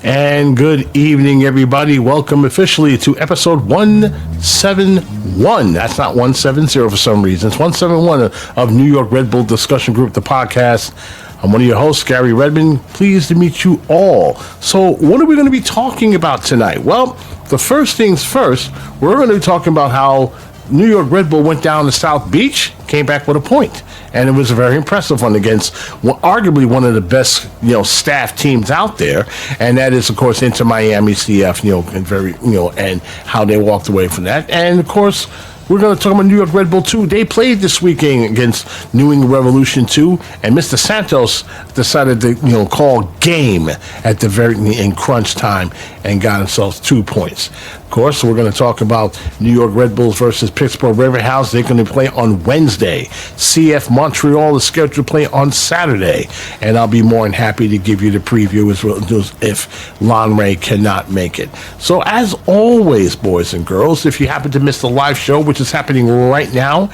And good evening, everybody. Welcome officially to episode 171. That's not 170 for some reason. It's 171 of New York Red Bull Discussion Group, the podcast. I'm one of your hosts, Garry Redmond. Pleased to meet you all. So what are we going to be talking about tonight? Well, the first things first, we're going to be talking about how New York Red Bull went down to South Beach, came back with a point. And it was a very impressive one against arguably one of the best, staff teams out there. And that is, of course, Inter Miami CF, and how they walked away from that. And, of course, we're going to talk about New York Red Bull 2. They played this weekend against New England Revolution 2, and Mr. Santos decided to, call game at the in crunch time and got himself 2 points. Of course, we're going to talk about New York Red Bulls versus Pittsburgh Riverhounds. They're going to play on Wednesday. CF Montreal is scheduled to play on Saturday, and I'll be more than happy to give you the preview as well if Lanre cannot make it. So, as always, boys and girls, if you happen to miss the live show, which is happening right now,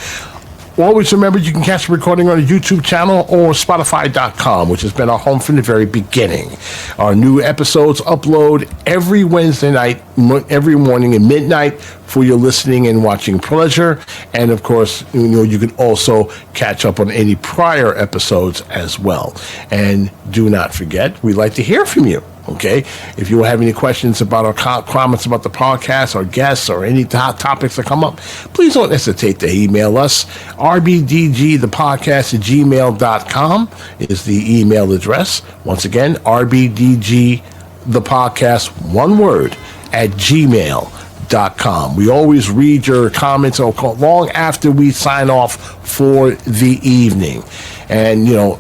always remember you can catch the recording on the YouTube channel or Spotify.com, which has been our home from the very beginning. Our new episodes upload every Wednesday night, every morning at midnight for your listening and watching pleasure. And of course, you can also catch up on any prior episodes as well. And do not forget, we'd like to hear from you. Okay, if you have any questions about our comments about the podcast, or guests, or any topics that come up, please don't hesitate to email us. NYRBDG, the podcast at gmail.com is the email address. Once again, NYRBDG, the podcast, one word, at gmail.com. We always read your comments long after we sign off for the evening. And, long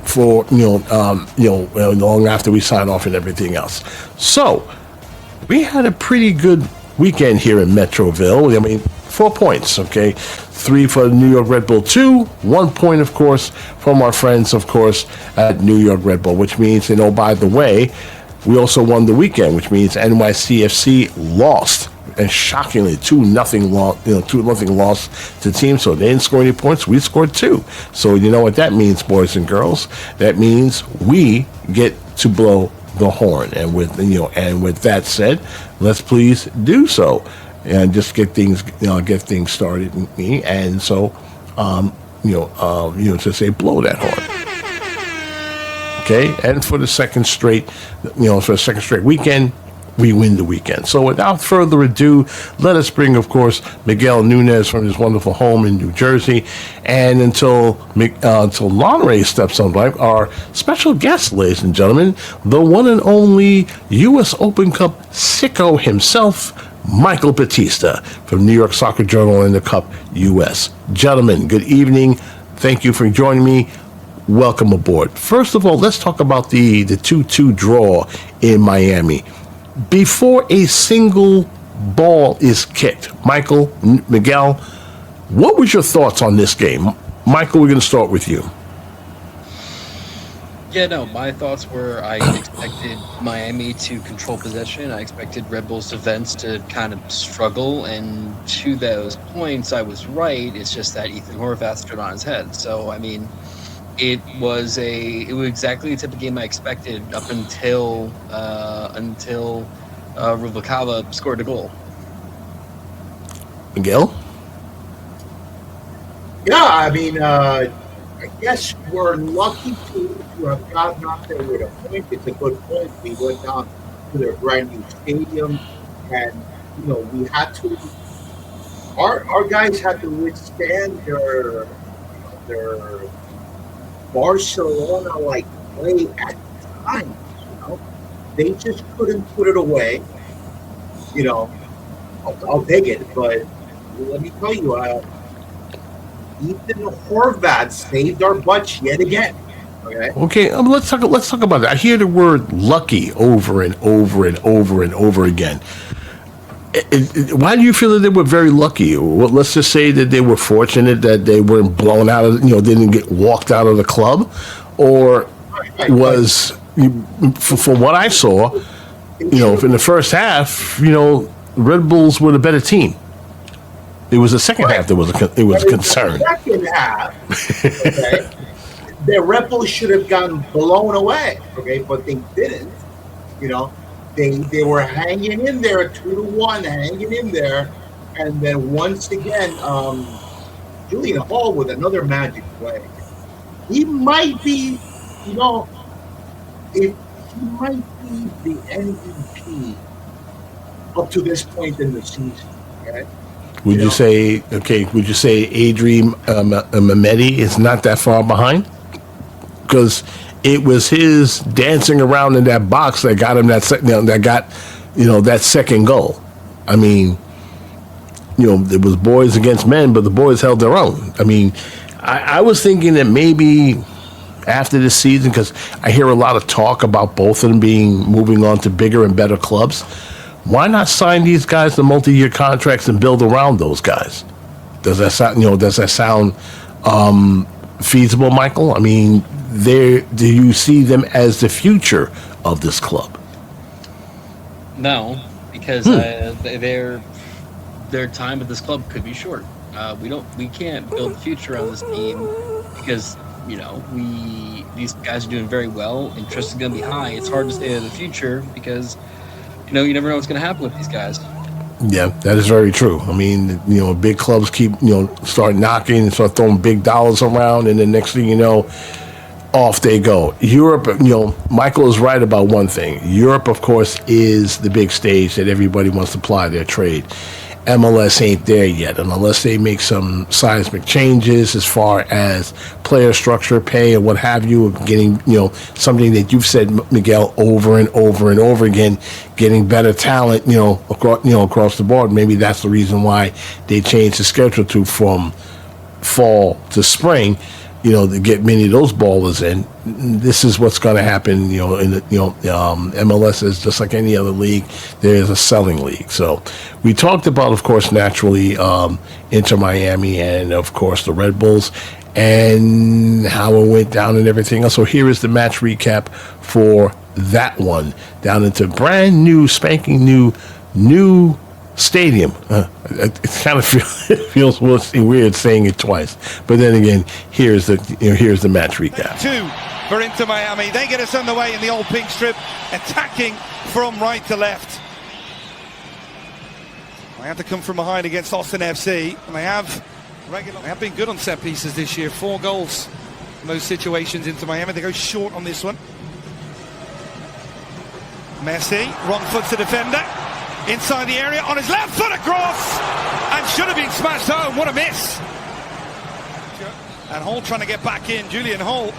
after we sign off and everything else. So, we had a pretty good weekend here in Metroville. I mean, 4 points, okay? 3 for New York Red Bull 2, 1 point, of course, from our friends, of course, at New York Red Bull, which means, by the way, we also won the weekend, which means NYCFC lost. And shockingly, 2-0 loss to the team. So they didn't score any points. We scored 2. So you know what that means, boys and girls? That means we get to blow the horn. And with that said, let's please do so and just get things started. And so, to say blow that horn. Okay, and for the second straight weekend, we win the weekend. So without further ado, let us bring, of course, Miguel Nunez from his wonderful home in New Jersey. And until Lanre steps on, our special guest, ladies and gentlemen, the one and only U.S. Open Cup sicko himself, Michael Battista from New York Soccer Journal and the Cup U.S. Gentlemen, good evening. Thank you for joining me. Welcome aboard. First of all, let's talk about the 2-2 draw in Miami. Before a single ball is kicked, Miguel, what was your thoughts on this game? Michael, we're going to start with you. Yeah, no, my thoughts were I expected Miami to control possession. I expected Red Bull's defense to kind of struggle, and to those points, I was right. It's just that Ethan Horvath stood on his head. So, I mean, it was exactly the type of game I expected up until Rubalcaba scored a goal. Miguel? Yeah, I mean, I guess we're lucky to have gotten out there with a point. It's a good point. We went down to their brand new stadium, and we had to. Our guys had to withstand their Barcelona play at times. They just couldn't put it away. I'll take it, but let me tell you, Ethan Horvath saved our butts yet again. Okay. Let's talk about that. I hear the word lucky over and over and over and over again. Why do you feel that they were very lucky? Well, let's just say that they were fortunate that they weren't blown out of, didn't get walked out of the club, or was, for what I saw, in the first half, Red Bulls were the better team. It was the second half that was a concern. The second half, the Red Bulls should have gotten blown away, but they didn't. they were hanging in there, 2-1, hanging in there, and then once again, Julian Hall with another magic play. He might be, you know, if he might be the MVP up to this point in the season. Okay? Would you say Adrian Mehmedi is not that far behind? Because it was his dancing around in that box that got him that second goal. I mean, it was boys against men, but the boys held their own. I mean, I was thinking that maybe after this season, because I hear a lot of talk about both of them moving on to bigger and better clubs. Why not sign these guys to multi-year contracts and build around those guys? Does that sound feasible, Michael? I mean, do you see them as the future of this club? No, because their time at this club could be short. We can't build the future around this team because these guys are doing very well. Interest is going to be high. It's hard to say in the future because you never know what's going to happen with these guys. Yeah, that is very true. I mean, big clubs keep start knocking and start throwing big dollars around, and the next thing you know, off they go. Europe, Michael is right about one thing. Europe, of course, is the big stage that everybody wants to ply their trade. MLS ain't there yet, and unless they make some seismic changes as far as player structure, pay, and what have you, getting something that you've said, Miguel, over and over and over again, getting better talent, across the board. Maybe that's the reason why they changed the schedule from fall to spring. To get many of those ballers in. This is what's going to happen. MLS is just like any other league. There is a selling league. So we talked about, of course, naturally, Inter Miami and, of course, the Red Bulls and how it went down and everything else. So here is the match recap for that one. Down into brand new, spanking new stadium. It kind of feels weird saying it twice, but then again, here's the match recap. 2 for Inter Miami. They get us underway in the old pink strip, attacking from right to left. They have to come from behind against Austin FC, and they have been good on set pieces this year. 4 goals in those situations. Inter Miami, they go short on this one. Messi, wrong foot to defender. Inside the area, on his left foot across, and should have been smashed home. What a miss. And Hall trying to get back in. Julian Hall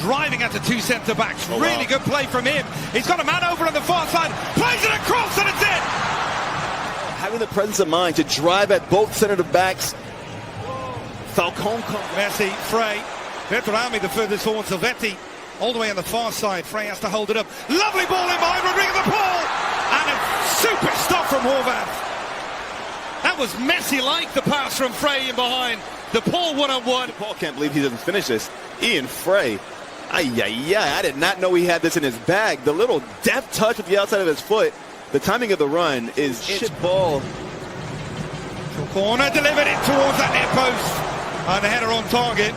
driving at the 2 centre-backs. Really good play from him. He's got a man over on the far side, plays it across, and it's in. Having the presence of mind to drive at both centre-backs. Falcon. Messi, Frey, Bertrami the furthest forward, Silvetti all the way on the far side. Frey has to hold it up. Lovely ball in behind Rodrigo the Paul. And a super stop from Horvath. That was Messi-like, the pass from Frey in behind. The Paul one-on-one. Paul can't believe he doesn't finish this. Ian Frey. I did not know he had this in his bag. The little deft touch with the outside of his foot. The timing of the run is shit ball. Corner delivered it towards that near post. And the header on target.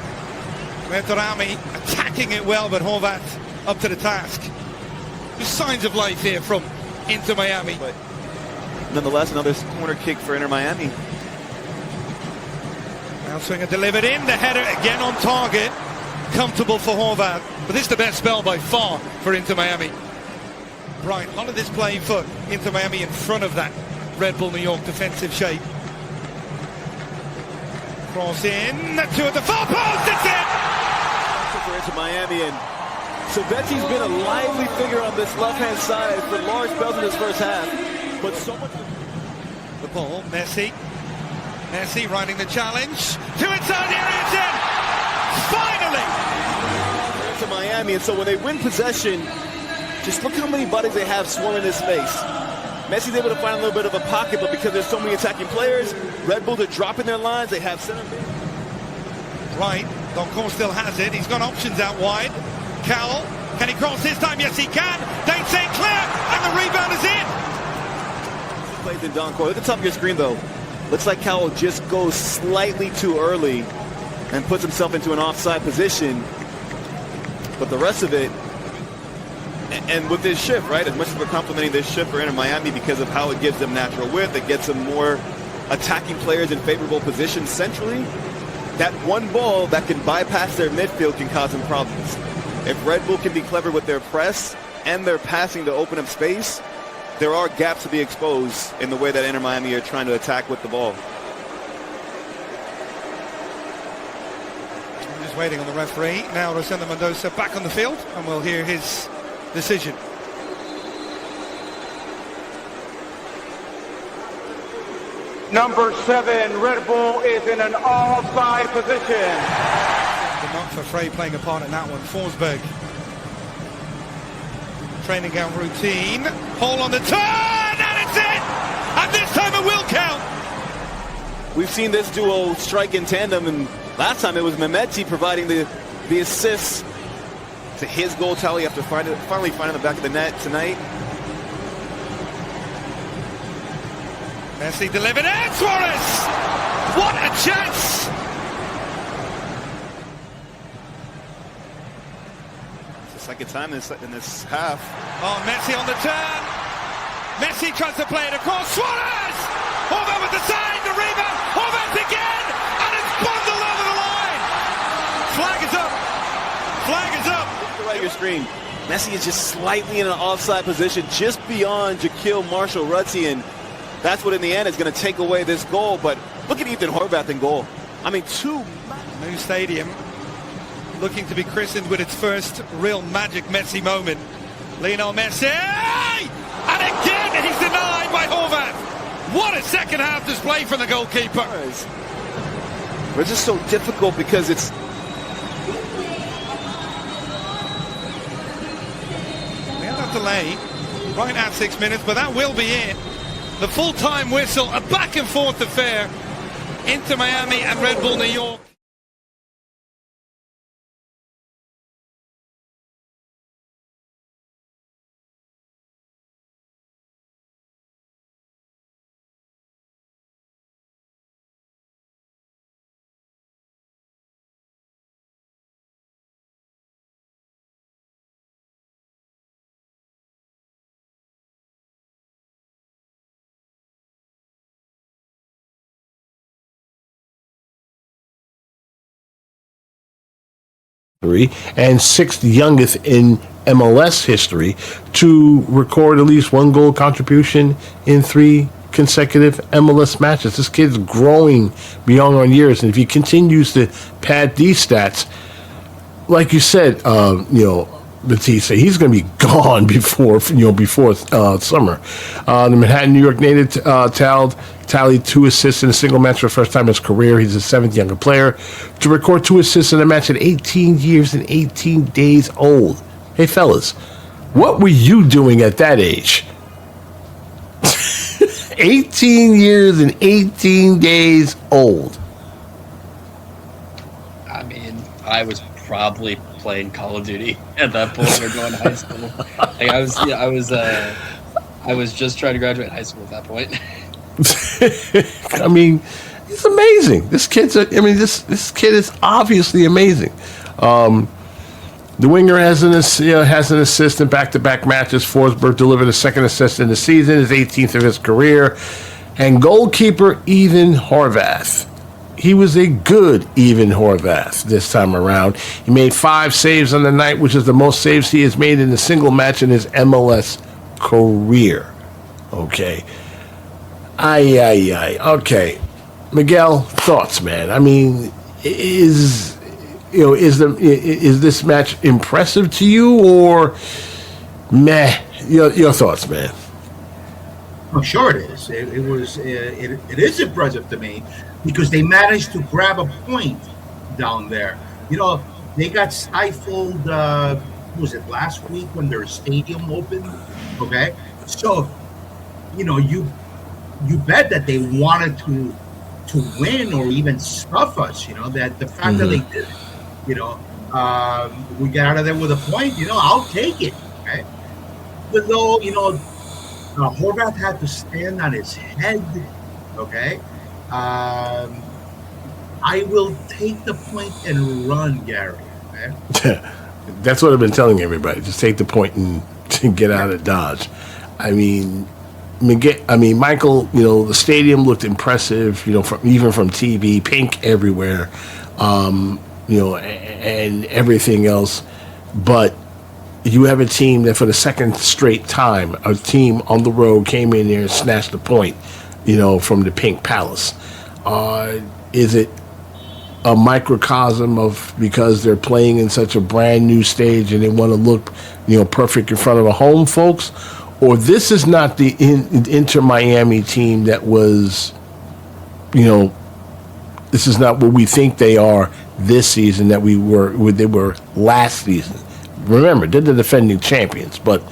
Bertrami attacking it well, but Horvath up to the task. Just signs of life here from Inter Miami. But nonetheless, another corner kick for Inter Miami. Now swinger delivered in, the header again on target. Comfortable for Horvath. But this is the best spell by far for Inter Miami. Right, a lot of this play for Inter Miami in front of that Red Bull New York defensive shape. Cross in, 2 at the far post, it's in! For Inter Miami, and Silvetti's been a lively figure on this left-hand side for large spells in this first half. But so much... The ball, Messi riding the challenge. 2 inside the area, it's in! Finally! To Miami, and so when they win possession, just look how many bodies they have swarming this space. Messi's able to find a little bit of a pocket, but because there's so many attacking players, Red Bulls are dropping their lines. They have center mid. Right, Doncor still has it. He's got options out wide. Cowell, can he cross this time? Yes, he can. Dane St. Clair, and the rebound is in. Plays in Doncor. Look at the top of your screen, though. Looks like Cowell just goes slightly too early and puts himself into an offside position. But the rest of it, And with this shift, right, as much as we're complimenting this shift for Inter Miami because of how it gives them natural width, it gets them more attacking players in favorable positions centrally, that one ball that can bypass their midfield can cause them problems. If Red Bull can be clever with their press and their passing to open up space, there are gaps to be exposed in the way that Inter Miami are trying to attack with the ball. I'm just waiting on the referee. Now Rosendo Mendoza back on the field, and we'll hear his decision. Number 7, Red Bull is in an offside position. The mark for Frey playing a part in that one. Forsberg. Training ground routine. Hole on the turn, and it's it! And this time it will count! We've seen this duo strike in tandem, and last time it was Mehmeti providing the assist to his goal tally after finally finding the back of the net tonight. Messi delivered it, Suarez! What a chance! It's the second time in this half. Oh, Messi on the turn. Messi tries to play it across. Suarez! Horvath with the side, the rebound. Horvath again! And it's bundled over the line! Flag is up! Flag is up! Look to the right of your screen. Messi is just slightly in an offside position, just beyond Jaquil Marshall-Rutsey, and that's what in the end is going to take away this goal. But look at Ethan Horvath in goal. I mean, New stadium looking to be christened with its first real magic Messi moment. Lionel Messi! And again he's denied by Horvath. What a second half display from the goalkeeper. It's just so difficult because it's... We have that delay right at 6 minutes, but that will be it. The full-time whistle, a back-and-forth affair into Miami and Red Bull New York. And sixth youngest in MLS history to record at least one goal contribution in 3 consecutive MLS matches. This kid's growing beyond our years, and if he continues to pad these stats, like you said, Battista, he's going to be gone before summer. The Manhattan, New York native tallied 2 assists in a single match for the first time in his career. He's the 7th younger player to record 2 assists in a match at 18 years and 18 days old. Hey, fellas, what were you doing at that age? 18 years and 18 days old. I mean, I was probably playing Call of Duty at that point or going to high school. Like I was just trying to graduate high school at that point. I mean, he's amazing. This kid is obviously amazing. The winger has an assist in back-to-back matches. Forsberg delivered a second assist in the season, his 18th of his career. And goalkeeper Ethan Horvath. He was a good Ethan Horvath this time around. He made 5 saves on the night, which is the most saves he has made in a single match in his MLS career. Okay. Okay. Miguel, thoughts, man. I mean, is this match impressive to you, or meh? Your thoughts, man. I'm sure it is. It is impressive to me because they managed to grab a point down there. They got stifled. Was it last week when their stadium opened? Okay, so you bet that they wanted to win or even stuff us. That the fact that they did, we got out of there with a point. I'll take it. Okay, but though Horvath had to stand on his head. Okay, I will take the point and run, Garry. Okay? That's what I've been telling everybody. Just take the point and to get out of Dodge. I mean, Michael, the stadium looked impressive, even from TV, pink everywhere, and everything else. But you have a team that for the second straight time, a team on the road came in there and snatched the point, from the Pink Palace. Is it a microcosm of because they're playing in such a brand new stage and they want to look, perfect in front of the home folks? Or this is not the Inter Miami team that was, this is not what we think they are this season that they were last season. Remember, they're the defending champions, but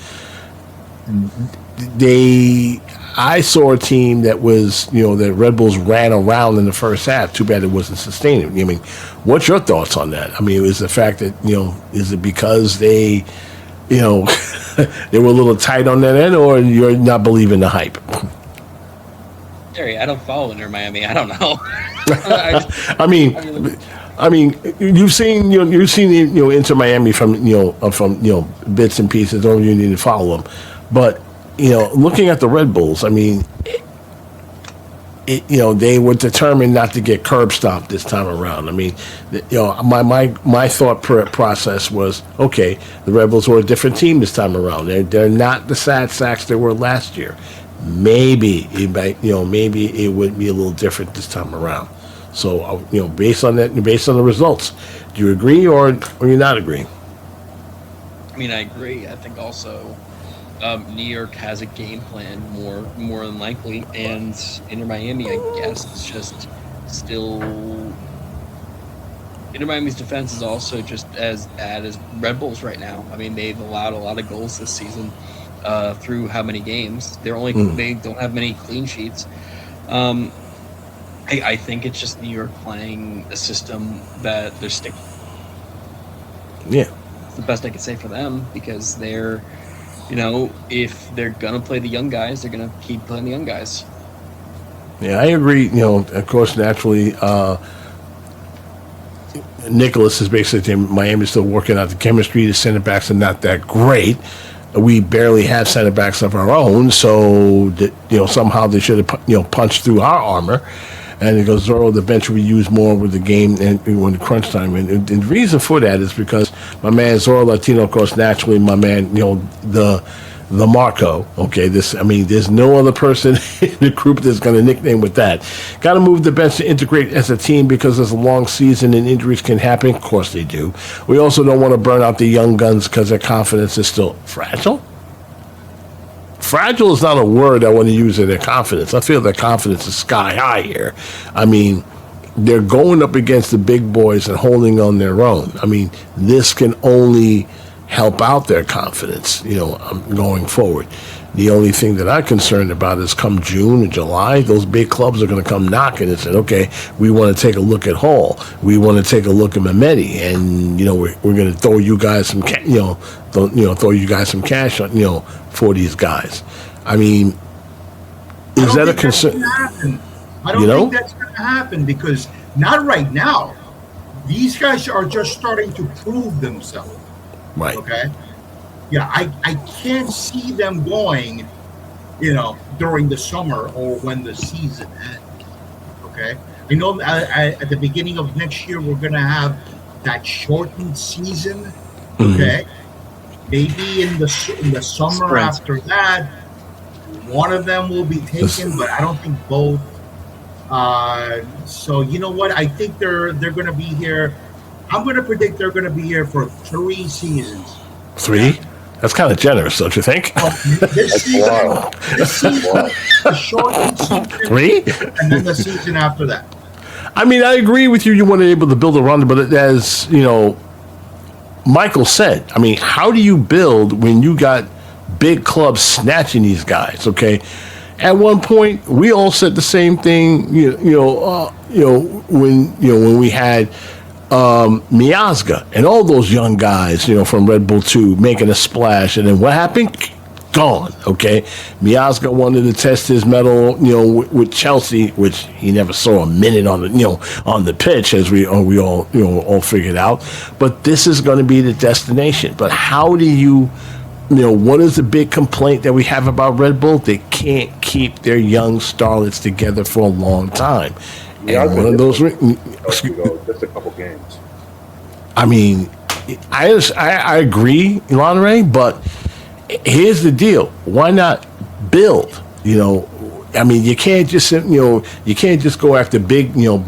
I saw a team that was, that Red Bulls ran around in the first half. Too bad it wasn't sustainable. I mean, what's your thoughts on that? I mean, is the fact that, is it because they, they were a little tight on that end, or you're not believing the hype? Garry, I don't follow Inter Miami. I don't know. I mean, you've seen Inter Miami from bits and pieces. Don't you need to follow them, but looking at the Red Bulls, I mean, they were determined not to get curb stomped this time around. I mean, my thought process was, okay, the Red Bulls were a different team this time around. They're not the sad sacks they were last year. Maybe it would be a little different this time around. So, based on that, based on the results, do you agree or you not agree? I mean, I agree. I think also New York has a game plan more than likely, and Inter Miami, I guess, is just still. Inter Miami's defense is also just as bad as Red Bulls right now. I mean, they've allowed a lot of goals this season through how many games? They don't have many clean sheets. I think it's just New York playing a system that they're sticking. Yeah, it's the best I can say for them because they're. If they're going to play the young guys, they're going to keep playing the young guys. Yeah, I agree. Of course, naturally, Nicholas is basically Miami's still working out the chemistry. The center backs are not that great. We barely have center backs of our own, so somehow they should have punched through our armor. And it goes, Zorro, the bench will be used more with the game and when the crunch time. And the reason for that is because my man Zorro Latino, of course, naturally, my man, the Marco. Okay, there's no other person in the group that's going to nickname with that. Got to move the bench to integrate as a team because there's a long season and injuries can happen. Of course they do. We also don't want to burn out the young guns because their confidence is still fragile. Fragile is not a word I want to use in their confidence. I feel their confidence is sky high here. I mean, they're going up against the big boys and holding on their own. I mean, this can only help out their confidence, going forward. The only thing that I'm concerned about is come June and July, those big clubs are going to come knocking and say, okay, we want to take a look at Hall. We want to take a look at Mehmeti. And, we're going to throw you guys some, throw you guys some cash on, for these guys. I mean, is that a concern? I don't think that's going to happen because not right now. These guys are just starting to prove themselves. Right. Okay. Yeah, I can't see them going, during the summer or when the season ends. Okay. I know at the beginning of next year we're going to have that shortened season. Okay. Mm-hmm. Maybe in the summer after that, one of them will be taken, but I don't think both. So you know what? I think they're going to be here. I'm going to predict they're going to be here for 3 seasons. 3? That's kind of generous, don't you think? This season, the shortened season, 3, and then the season after that. I mean, I agree with you. You want to be able to build around it, but as Michael said, I mean, how do you build when you got big clubs snatching these guys? Okay, at one point we all said the same thing. When we had Miazga and all those young guys, from Red Bull 2 making a splash, and then what happened? Gone. Okay, Miazga wanted to test his mettle, with Chelsea, which he never saw a minute on the pitch, as we all figured out. But this is going to be the destination. But how do you what is the big complaint that we have about Red Bull? They can't keep their young starlets together for a long time. Yeah, and one of those, just a couple games. I mean, I agree, Lanre, but here's the deal: why not build? I mean, you can't just go after big name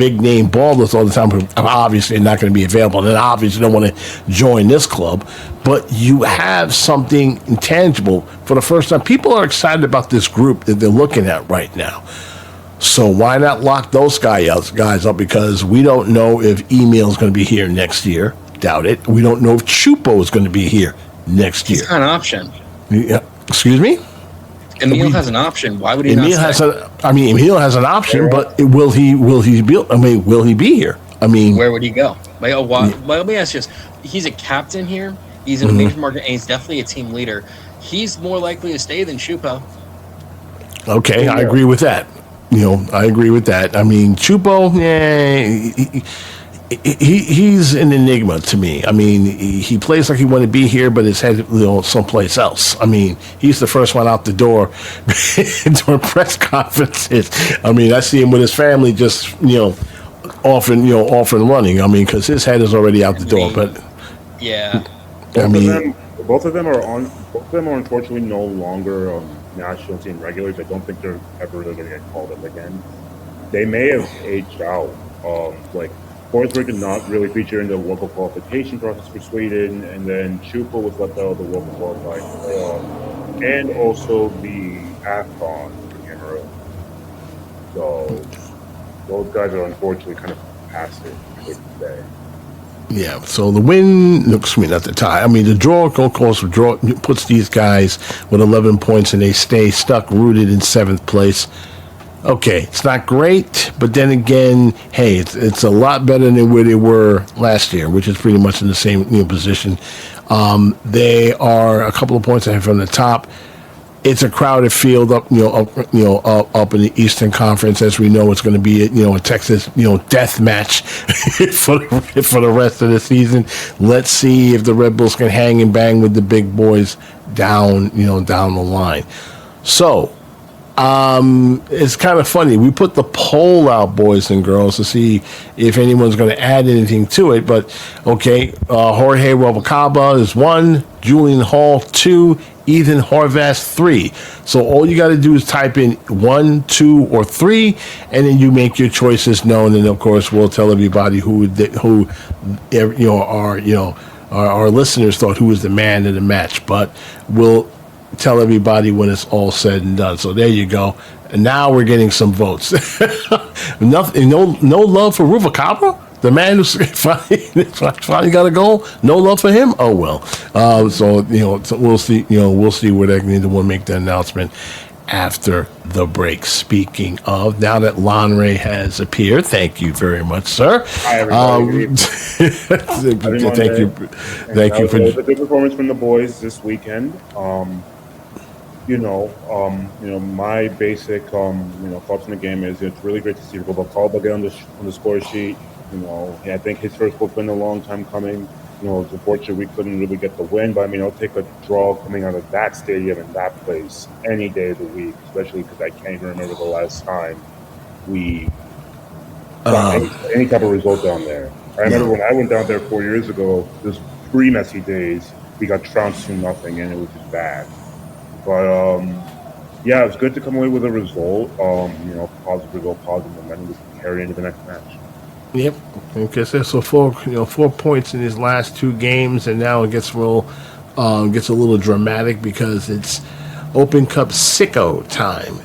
ballers all the time. Who obviously are not going to be available, and then obviously don't want to join this club. But you have something intangible for the first time. People are excited about this group that they're looking at right now. So why not lock those guys up? Because we don't know if Emil's going to be here next year. Doubt it. We don't know if Chupo is going to be here next year. He's got an option. Yeah. Excuse me? Emil has an option. Why would he not Emil has an option, but will he be here? I mean, where would he go? Well, let me ask you this. He's a captain here. He's in a major market, and he's definitely a team leader. He's more likely to stay than Chupo. Okay, I agree with that. I agree with that. I mean, Chupo, he's an enigma to me. I mean, he plays like he wanted to be here, but his head someplace else. I mean, he's the first one out the door during press conferences. I mean, I see him with his family just off and running. I mean, because his head is already out the door. But yeah, both of them are unfortunately no longer national team regulars. I don't think they're ever going to get called up again. They may have aged out. Forsberg did not really feature in the local qualification process for Sweden, and then Chupo was left out of the local qualifying playoff, and also the AFCON for Cameroon. So those guys are unfortunately kind of passive, I would say. Yeah, so the win, not the tie. I mean, the draw, of course, puts these guys with 11 points, and they stay stuck, rooted in 7th place. Okay, it's not great, but then again, hey, it's a lot better than where they were last year, which is pretty much in the same position. They are a couple of points ahead from the top. It's a crowded field up in the Eastern Conference, as we know. It's going to be a Texas death match for the rest of the season. Let's see if the Red Bulls can hang and bang with the big boys down the line. So. It's kind of funny. We put the poll out, boys and girls, to see if anyone's going to add anything to it. But, okay, Jorge Rubalcaba is 1, Julian Hall 2, Ethan Horvath 3. So all you got to do is type in 1, 2, or 3, and then you make your choices known. And, of course, we'll tell everybody who our listeners thought who was the man of the match. But we'll tell everybody when it's all said and done. So there you go. And now we're getting some votes. Nothing. No love for Rubalcaba, the man who's finally got a goal. No love for him. Oh well. So we'll see. We'll see where they're going to make the announcement after the break. Speaking of, now that Lanre has appeared, thank you very much, sir. Hi, everybody. Thank you. Thank you for a good performance from the boys this weekend. My basic, thoughts on the game is it's really great to see Rubalcaba get on the score sheet. I think his first goal's been a long time coming. It's unfortunate we couldn't really get the win, but I'll take a draw coming out of that stadium and that place any day of the week, especially because I can't even remember the last time we got any type of result down there. I remember when I went down there 4 years ago, those pre-Messi days, we got trounced 2-0, and it was just bad. But it was good to come away with a result. Positive result, positive momentum to carry into the next match. Yep. Okay, so 4 points in his last 2 games, and now it gets a little dramatic because it's Open Cup sicko time.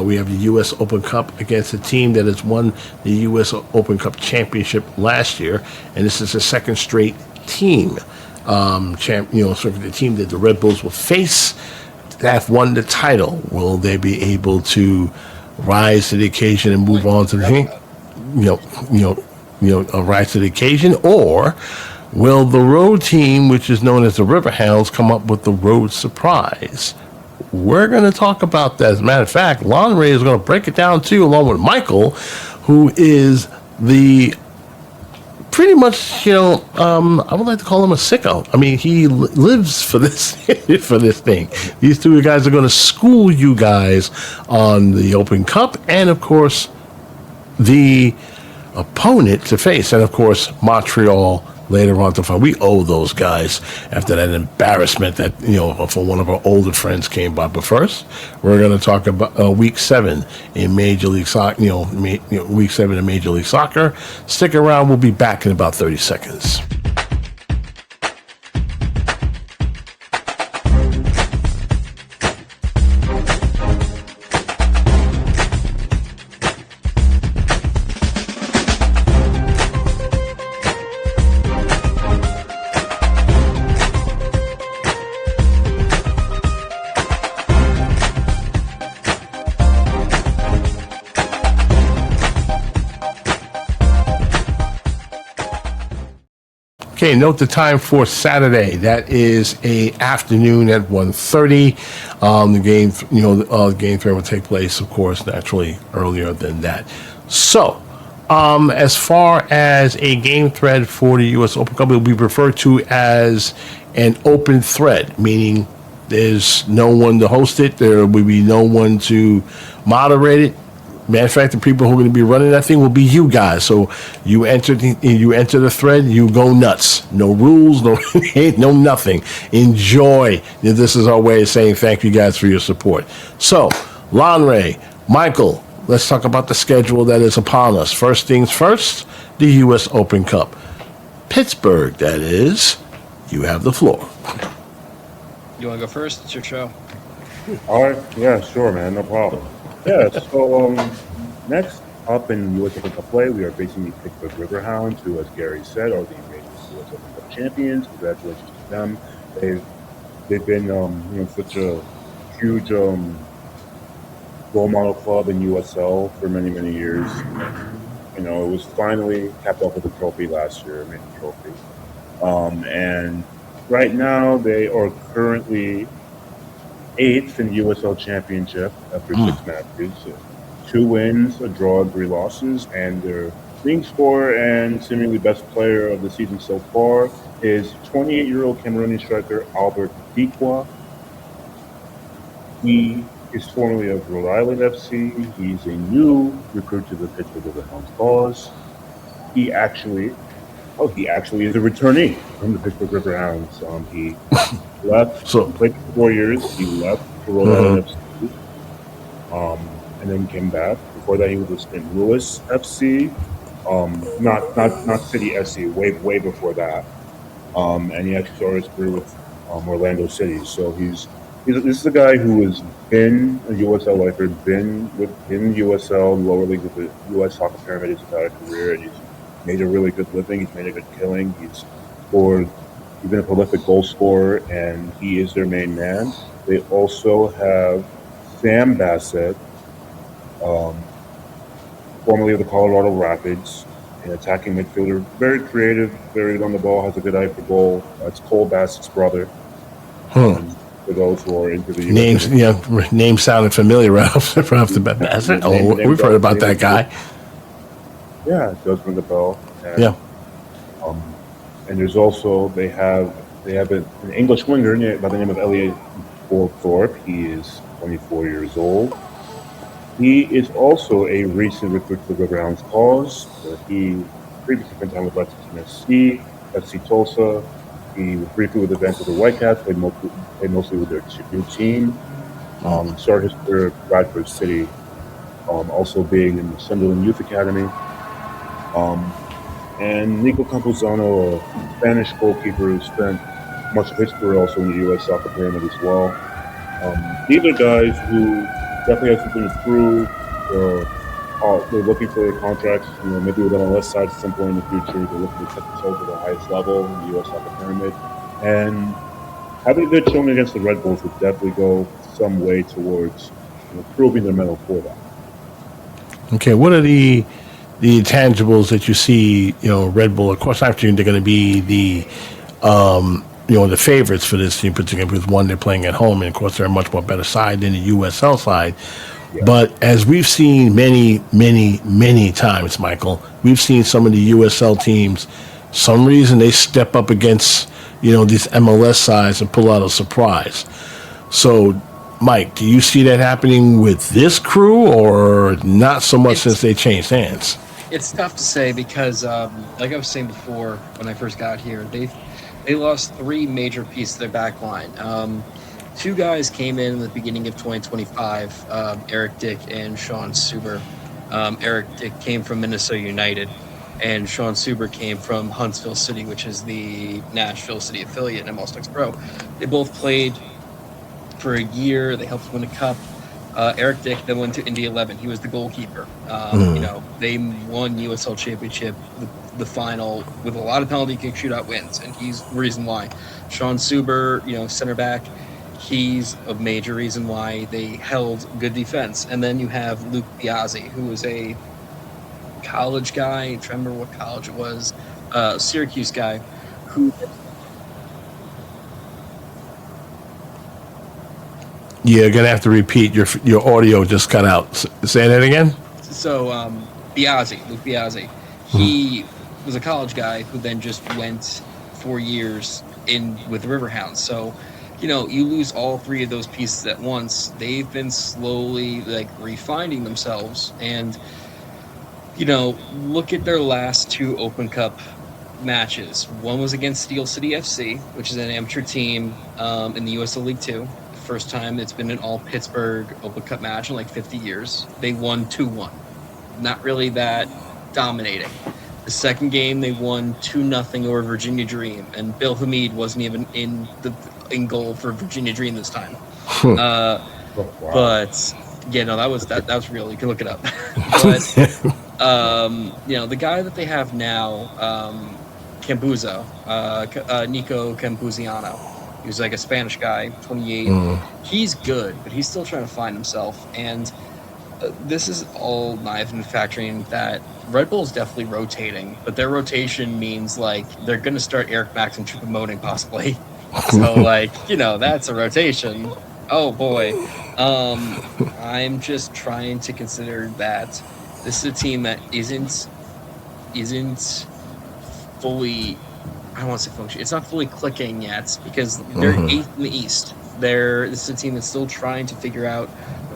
We have the U.S. Open Cup against a team that has won the U.S. Open Cup championship last year, and this is the second straight team, the team that the Red Bulls will face. Have won the title. Will they be able to rise to the occasion and move on to the thing? Rise to the occasion, or will the road team, which is known as the Riverhounds, come up with the road surprise? We're going to talk about that. As a matter of fact, Lanre is going to break it down too, along with Michael, who is the pretty much, I would like to call him a sicko. I mean, he lives for this for this thing. These two guys are going to school you guys on the Open Cup and, of course, the opponent to face. And, of course, Montreal later on to find. We owe those guys after that embarrassment that, for one of our older friends came by. But first, we're going to talk about Week 7 in Major League Soccer, Week 7 in Major League Soccer. Stick around. We'll be back in about 30 seconds. Okay, note the time for Saturday. That is a afternoon at 1:30. The game, the game fair will take place, of course, naturally earlier than that. So, as far as a game thread for the U.S. Open Cup, it will be referred to as an open thread, meaning there's no one to host it. There will be no one to moderate it. Matter of fact, the people who are going to be running that thing will be you guys. So you enter the thread, you go nuts. No rules, no nothing. Enjoy. This is our way of saying thank you guys for your support. So, Lanre, Michael, let's talk about the schedule that is upon us. First things first, the U.S. Open Cup. Pittsburgh, that is. You have the floor. You want to go first? It's your show. All right. Yeah, sure, man. No problem. Yeah, so next up in U.S. Open Cup play, we are facing the Pittsburgh Riverhounds, who, as Garry said, are the reigning U.S. Open Cup champions. Congratulations to them. They've been such a huge role model club in USL for many, many years. It was finally capped off with a trophy last year, a major trophy. And right now, they are currently 8th in the USL Championship after 6 matches. 2 wins, a draw, 3 losses, and their leading scorer and seemingly best player of the season so far is 28-year-old Cameroonian striker Albert Dikwa. He is formerly of Rhode Island FC. He's a new recruit to the Pittsburgh Riverhounds cause. He actually is a returnee from the Pittsburgh Riverhounds. He left, played for 4 years. He left for Rhode Island FC, and then came back. Before that, he was with St. Louis FC, not City FC, way before that. And he actually started his career with Orlando City. So this is a guy who has been a USL lifer, been in USL lower league with the U.S. Soccer Pyramid his entire career, and he's made a really good living. He's made a good killing. He's been a prolific goal scorer, and he is their main man. They also have Sam Bassett, formerly of the Colorado Rapids, an attacking midfielder, very creative, very good on the ball, has a good eye for goal. That's Cole Bassett's brother. For those who are into the names, name sounded familiar right off the bat. Bassett. Oh, we've heard about that guy. Yeah, it does ring the bell. And, yeah. And there's also they have an English winger by the name of Elliot Thorpe. He is 24 years old. He is also a recent recruit to the Riverhounds cause. He previously spent time with Lexington FC Tulsa. He was briefly with the Vancouver Whitecaps, played mostly with their new team. Started his career at Bradford City, also being in the Sunderland Youth Academy. And Nico Campuzano, a Spanish goalkeeper who spent much of his career also in the U.S. Soccer Pyramid as well. These are guys who definitely have something to prove. They're looking for contracts, maybe with MLS side at some point in the future. They're looking to take themselves to the highest level in the U.S. Soccer Pyramid. And having a good showing against the Red Bulls would definitely go some way towards proving their mettle for that. Okay, what are the intangibles that you see, Red Bull? Of course, after they're going to be the favorites for this team, particularly with one they're playing at home, and of course they're a much more better side than the USL side. But as we've seen many times, Michael, we've seen some of the USL teams, some reason they step up against, these MLS sides and pull out a surprise. So, Mike, do you see that happening with this crew or not so much since they changed hands? It's tough to say because, like I was saying before when I first got here, they lost 3 major pieces of their back line. 2 guys came in the beginning of 2025, Eric Dick and Sean Suber. Eric Dick came from Minnesota United, and Sean Suber came from Huntsville City, which is the Nashville City affiliate in MLS Next Pro. They both played for a year. They helped win a cup. Eric Dick then went to Indy 11. He was the goalkeeper. They won USL Championship, the final, with a lot of penalty kick shootout wins, and he's the reason why. Sean Suber, center back, he's a major reason why they held good defense. And then you have Luke Biazzi, who was a college guy. I remember what college it was. Syracuse guy who... You're going to have to repeat. Your audio just cut out. Say that again? So, Luke Biazzi, he was a college guy who then just went 4 years in with the Riverhounds. So, you lose all 3 of those pieces at once. They've been slowly, refining themselves. And, look at their last 2 Open Cup matches. One was against Steel City FC, which is an amateur team in the USL League 2. First time it's been an all Pittsburgh Open Cup match in 50 years. They won 2-1. Not really that dominating. The second game they won 2-0 over Virginia Dream, and Bill Hamid wasn't even in goal for Virginia Dream this time. But that was real. You can look it up. But the guy that they have now, Cambuzo, Nico Cambuziano. He was a Spanish guy, 28. He's good, but he's still trying to find himself. And this is all factoring that Red Bull's definitely rotating, but their rotation means they're going to start Eric Max and Choupo-Moting possibly. So that's a rotation. Oh boy. I'm just trying to consider that this is a team that isn't fully... I don't want to say function. It's not fully clicking yet because they're 8th in the East. This is a team that's still trying to figure out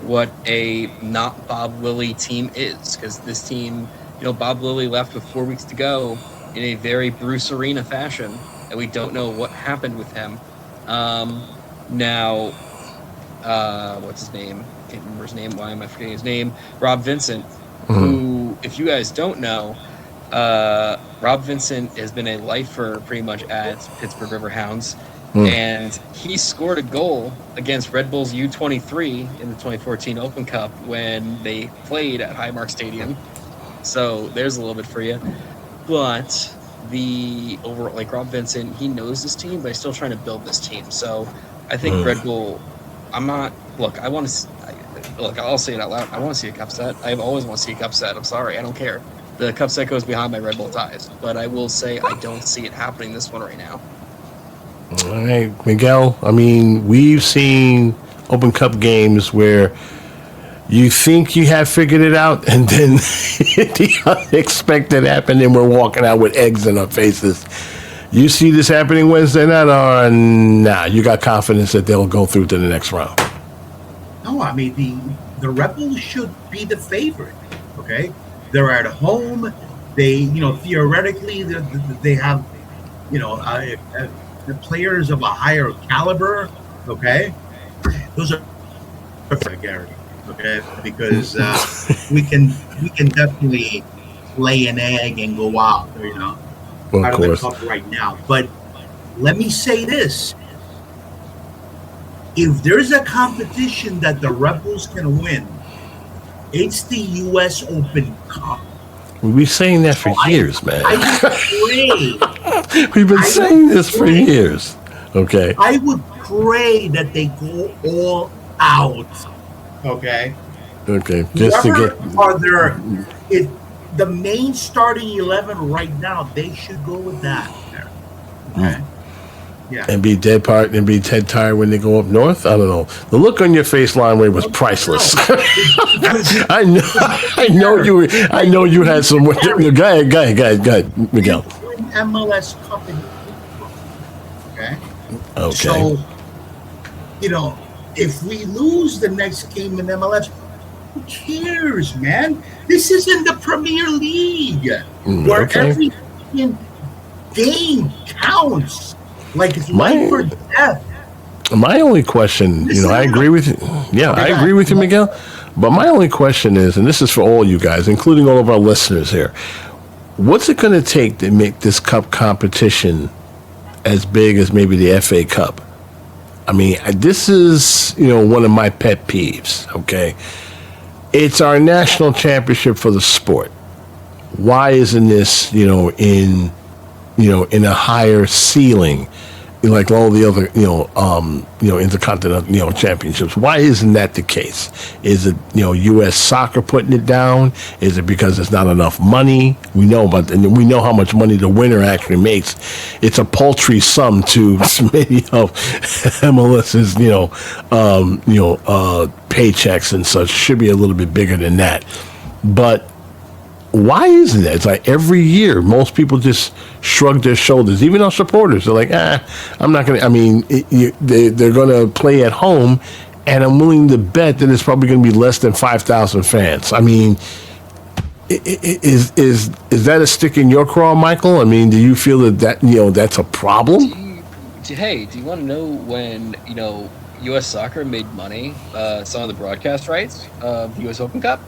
what a not Bob Lilly team is, because this team, Bob Lilly left with 4 weeks to go in a very Bruce Arena fashion, and we don't know what happened with him. Now, what's his name? Can't remember his name. Why am I forgetting his name? Rob Vincent, who, if you guys don't know, Rob Vincent has been a lifer pretty much at Pittsburgh Riverhounds, and he scored a goal against Red Bull's U23 in the 2014 Open Cup when they played at Highmark Stadium. So there's a little bit for you. But the overall, Rob Vincent, he knows this team, but he's still trying to build this team. So I think Red Bull, I'll say it out loud. I want to see a cup set. I always want to see a cup set. I'm sorry. I don't care. The cup set goes behind my Red Bull ties, but I will say I don't see it happening this one right now. All right, Miguel. We've seen Open Cup games where you think you have figured it out, and then the unexpected happened, and we're walking out with eggs in our faces. You see this happening Wednesday night, or nah? You got confidence that they'll go through to the next round? No, the Rebels should be the favorite. Okay. They're at home. They, theoretically, they have, the players of a higher caliber. Okay, those are for Garry. Okay, because we can definitely lay an egg and go out. Out of the cup right now. But let me say this: if there's a competition that the Rebels can win, it's the U.S. Open Cup. We've been saying that for years, man. We've been saying this for years. Okay. I would pray that they go all out. Okay. Okay. Just to get. The main starting 11 right now, they should go with that. Okay. Yeah. And be dead tired when they go up north. I don't know. The look on your face, Lanre, was priceless. I know you had some. Go ahead, Miguel. MLS Cup in okay. Okay. So, if we lose the next game in MLS, who cares, man? This isn't the Premier League where every game counts. Like it's life or death. My only question, I agree with you. Yeah, I agree with you, Miguel. But my only question is, and this is for all you guys, including all of our listeners here, what's it going to take to make this cup competition as big as maybe the FA Cup? I mean, this is, one of my pet peeves, okay? It's our national championship for the sport. Why isn't this, in a higher ceiling, like all the other, intercontinental, championships? Why isn't that the case? Is it, U.S. soccer putting it down? Is it because there's not enough money? We know how much money the winner actually makes. It's a paltry sum to many of MLS's, paychecks and such. Should be a little bit bigger than that, but. Why isn't it? It's like every year, most people just shrug their shoulders. Even our supporters, they're like, I'm not going to. I mean, they're going to play at home, and I'm willing to bet that it's probably going to be less than 5,000 fans. I mean, is that a stick in your craw, Michael? I mean, do you feel that that's a problem? Do you want to know when U.S. Soccer made money, some of the broadcast rights of the U.S. Open Cup?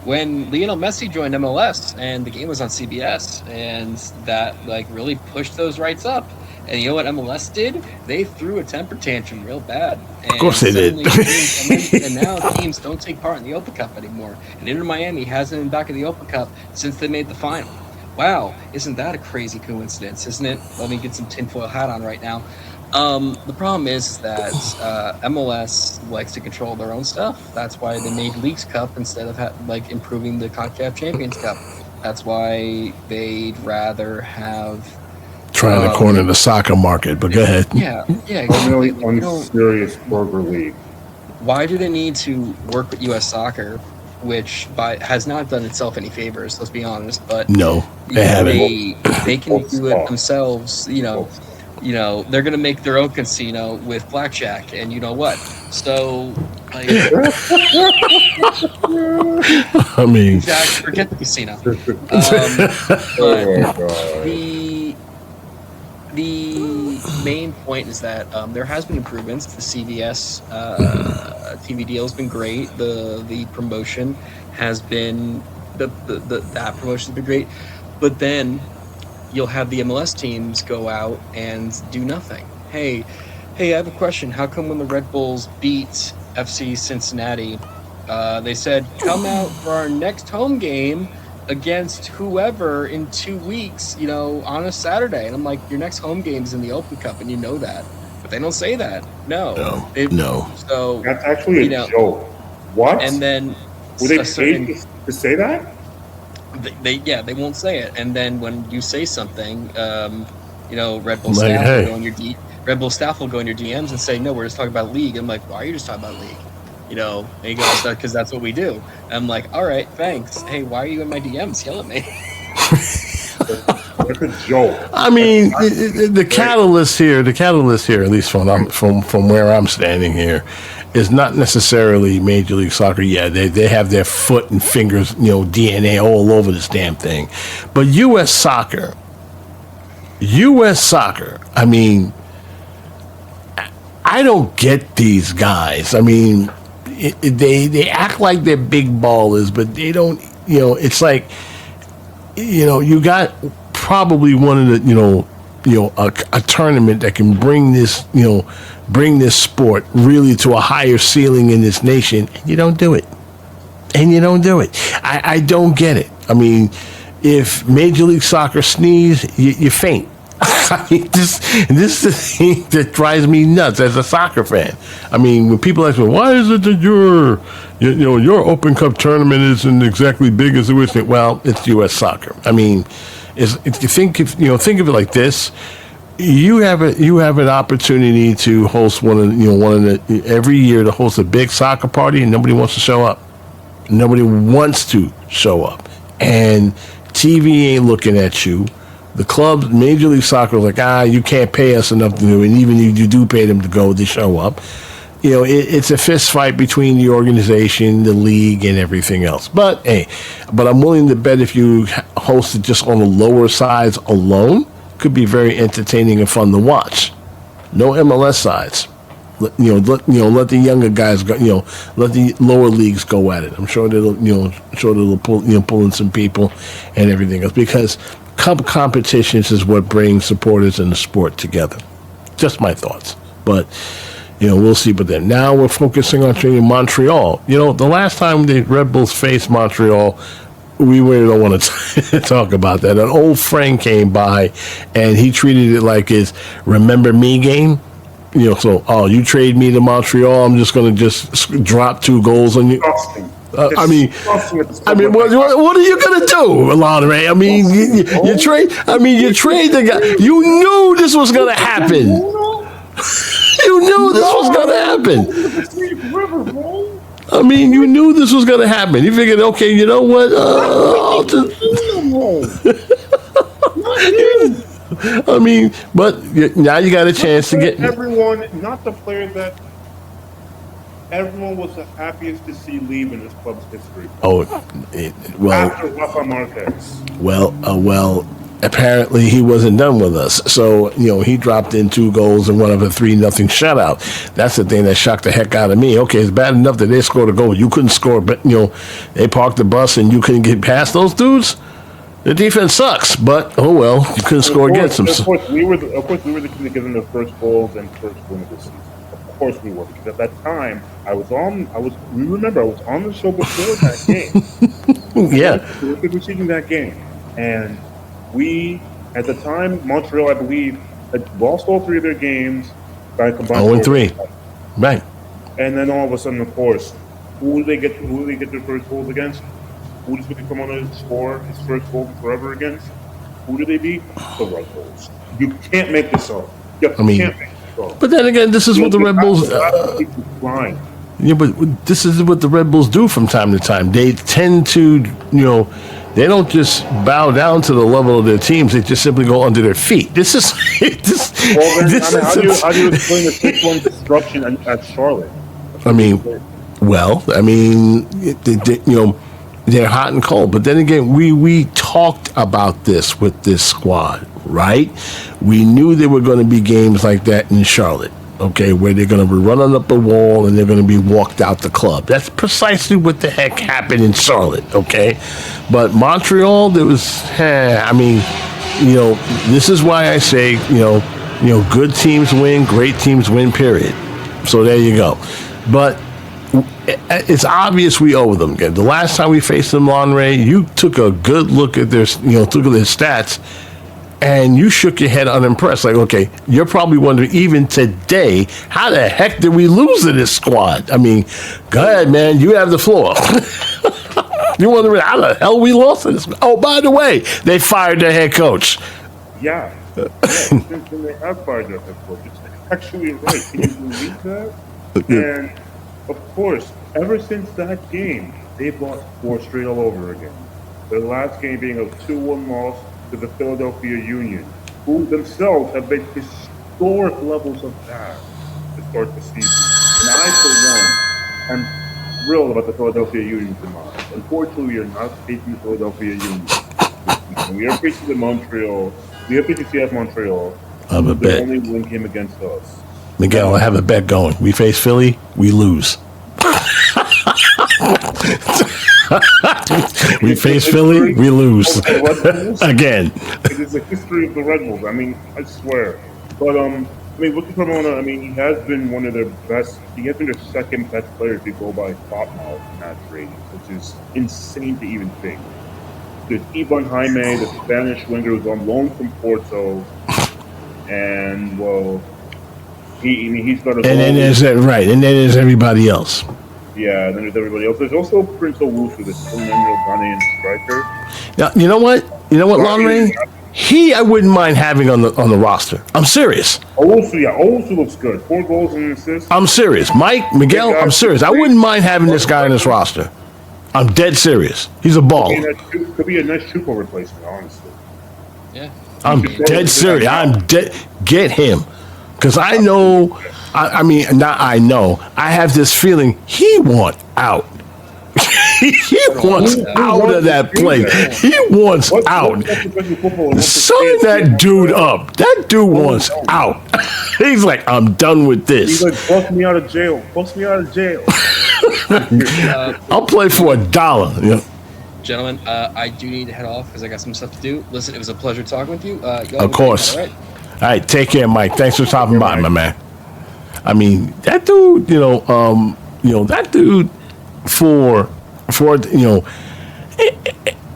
When Lionel Messi joined MLS and the game was on CBS, and that really pushed those rights up. And you know what MLS did? They threw a temper tantrum real bad. And of course they did. And now teams don't take part in the Open Cup anymore. And Inter Miami hasn't been back in the Open Cup since they made the final. Wow, isn't that a crazy coincidence, isn't it? Let me get some tinfoil hat on right now. The problem is that MLS likes to control their own stuff. That's why they made Leagues Cup instead of improving the CONCACAF Champions Cup. That's why they'd rather have trying to corner the soccer market. But go ahead. Yeah, exactly. Unserious burger league. Why do they need to work with U.S. Soccer, which has not done itself any favors? Let's be honest. But no, they haven't. They can do it themselves. They're going to make their own casino with blackjack, and you know what? So, I mean, forget the casino. But the main point is that there has been improvements. The CVS TV deal has been great. The promotion has been that promotion has been great, but then you'll have the MLS teams go out and do nothing. Hey, I have a question. How come when the Red Bulls beat FC Cincinnati, they said, come out for our next home game against whoever in 2 weeks, on a Saturday? And I'm like, your next home game's in the Open Cup, and you know that. But they don't say that. No. So that's actually a joke. What? And then were they paid to say that? They won't say it, and then when you say something, Red Bull staff will go in your DMs and say, no, we're just talking about league. I'm like, why are you just talking about league? And he goes, because that's what we do. I'm like, all right, thanks. Hey, why are you in my DMs? Yell at me. It's a joke. I mean, the catalyst here, at least from where I'm standing here, is not necessarily Major League Soccer. Yeah, they have their foot and fingers, DNA all over this damn thing. But U.S. soccer, I mean, I don't get these guys. I mean, they act like they're big ballers, but they don't, it's like, you got probably one of the, a tournament that can bring this sport really to a higher ceiling in this nation, and you don't do it. I don't get it. I mean, if Major League Soccer sneeze, you faint. I mean, this is the thing that drives me nuts as a soccer fan. I mean, when people ask me, why is it that your Open Cup tournament isn't exactly big as it was? Well, it's U.S. soccer. I mean, if you think of it like this, you have an opportunity to host every year to host a big soccer party, and nobody wants to show up. Nobody wants to show up, and TV ain't looking at you. The clubs, Major League Soccer, is like, you can't pay us enough to do, and even if you do pay them to go, they show up. It's a fist fight between the organization, the league, and everything else. But I'm willing to bet if you host it just on the lower sides alone, could be very entertaining and fun to watch. No MLS sides. Let the younger guys go. Let the lower leagues go at it. I'm sure they'll pull in some people and everything else, because competitions is what brings supporters in the sport together. Just my thoughts, but we'll see. But then now we're focusing on Montreal. The last time the Red Bulls faced Montreal, we really don't want to talk about that. An old friend came by, and he treated it like his "remember me" game. You trade me to Montreal, I'm just going to just drop 2 goals on you. What are you going to do, Lanre? I mean, you trade the guy. You knew this was going to happen. You knew this was going to happen. I mean, you knew this was going to happen. You figured, okay, you know what? I'll just... I mean, but now you got a chance to get everyone, not the player that everyone was the happiest to see leave in this club's history. After Rafa Marquez. Well, apparently he wasn't done with us. So, he dropped in 2 goals and one of a 3-0 shutout. That's the thing that shocked the heck out of me. Okay, it's bad enough that they scored a goal. You couldn't score, but, they parked the bus and you couldn't get past those dudes. The defense sucks, but oh well, you couldn't score against them. Of course, we were the team that given the first goals and first win of the season. Of course, we were, because at that time I was on the show before that game. Yeah, we were receiving that game, and we at the time Montreal, I believe, had lost all 3 of their games by combined 0-3, right? And then all of a sudden, of course, who do they get their first goals against? Who does Michael come on to score his first goal forever against? Who do they beat? The Red Bulls. You can't make this up. Can't make this up. But then again, this is what the Red Bulls. But this is what the Red Bulls do from time to time. They tend to, they don't just bow down to the level of their teams. They just simply go under their feet. This is. How do you explain the 6-1 destruction at Charlotte? They're hot and cold. But then again, we talked about this with this squad, right? We knew there were going to be games like that in Charlotte, okay, where they're going to be running up the wall and they're going to be walked out the club. That's precisely what the heck happened in Charlotte, okay? But Montreal, there was, this is why I say, good teams win, great teams win, period. So there you go. But it's obvious we owe them. Again, the last time we faced them, Lanre, you took a good look at their stats, and you shook your head unimpressed. Like, okay, you're probably wondering even today, how the heck did we lose to this squad? I mean, go ahead, man, you have the floor. You're wondering how the hell we lost to this. Oh, by the way, they fired their head coach. Yeah. Since then they have fired their head coach. It's actually right. Can you believe that? And of course, ever since that game, they've lost 4 straight all over again. Their last game being a 2-1 loss to the Philadelphia Union, who themselves have been historic levels of bad to start the season. And I, for one, am thrilled about the Philadelphia Union's demise. Unfortunately, we are not facing the Philadelphia Union. We are facing the Montreal. We are facing CF Montreal. I have a bet. The only win came against us. Miguel, I have a bet going. We face Philly, we lose. We face Philly, we lose. Again. It is the history of the Red Bulls. I mean, I swear. But, looking for Mona, he has been one of their best. He has been their second best player if you go by Topmouth match rating, which is insane to even think. There's Ivan Jaime, the Spanish winger who's on loan from Porto. And, well, he's got a goal. And then there's that, right, and then there's everybody else. Yeah, and then there's everybody else. There's also Prince Owusu, the 29-year-old Ghanaian striker. Now, you know what, Lanre? I wouldn't mind having on the roster. I'm serious. Owusu looks good. 4 goals and an assist. I'm serious. Miguel, I'm serious. I wouldn't mind having this guy on this roster. I'm dead serious. He's a baller. Could be a nice Chupo replacement, honestly. Yeah. I'm dead serious. Get him. Because I know, I have this feeling he wants out. He wants out of that place. He wants out. Sign that dude up. That dude wants out. He's like, I'm done with this. He's like, bust me out of jail. Bust me out of jail. I'll play for $1. Yeah. Gentlemen, I do need to head off because I got some stuff to do. Listen, it was a pleasure talking with you. Of course. All right, take care, Mike. Thanks for stopping by, my man. I mean, that dude, that dude for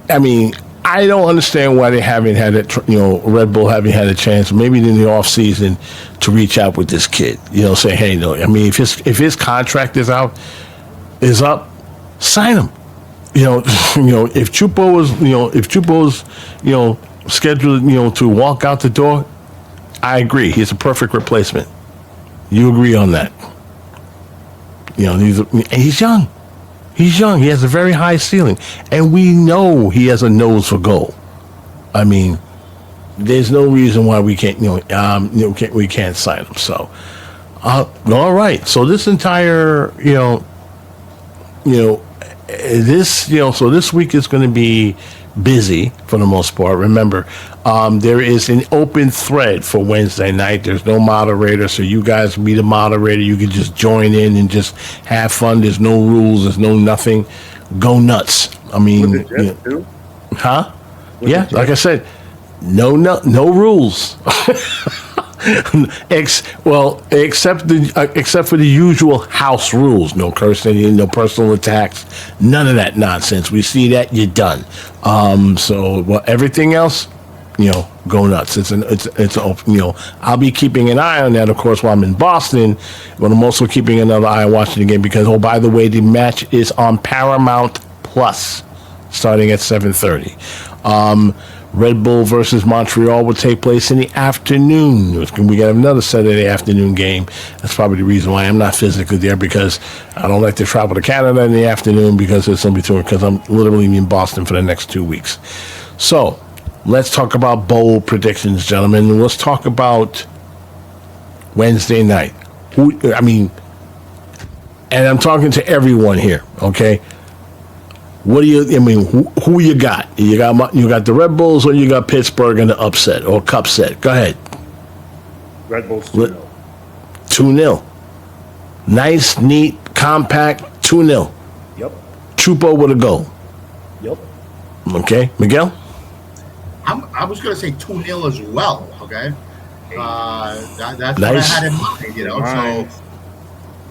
I mean, I don't understand why they haven't had it, Red Bull haven't had a chance, maybe in the off season, to reach out with this kid. Say, hey, no. I mean, if his contract is up, sign him. If Chupo's scheduled, to walk out the door, I agree. He's a perfect replacement. You agree on that? He's young. He's young. He has a very high ceiling, and we know he has a nose for goal. I mean, there's no reason why we can't, we can't sign him. So, all right. So this entire, so this week is going to be busy for the most part. Remember, there is an open thread for Wednesday night. There's no moderator, so you guys be the moderator. You can just join in and just have fun. There's no rules. There's no nothing. Go nuts. I mean, huh? Yeah, like I said, no rules. Except for the usual house rules. No cursing, no personal attacks, none of that nonsense. We see that, you're done. Everything else, go nuts. It's I'll be keeping an eye on that, of course, while I'm in Boston, but I'm also keeping another eye on watching the game because, oh, by the way, the match is on Paramount Plus starting at 7:30. Red Bull versus Montreal will take place in the afternoon. We got another Saturday afternoon game. That's probably the reason why I'm not physically there, because I don't like to travel to Canada in the afternoon because I'm literally in Boston for the next 2 weeks. So let's talk about bowl predictions, gentlemen. Let's talk about Wednesday night. And I'm talking to everyone here, okay? Who you got? You got the Red Bulls, or you got Pittsburgh in the upset or cup set? Go ahead. Red Bulls 2-0. 2-0. Nice, neat, compact 2-0. Yep. Chupo with a goal. Yep. Okay, Miguel? I was going to say 2-0 as well, okay? That's nice. What I had in mind, Nice. So,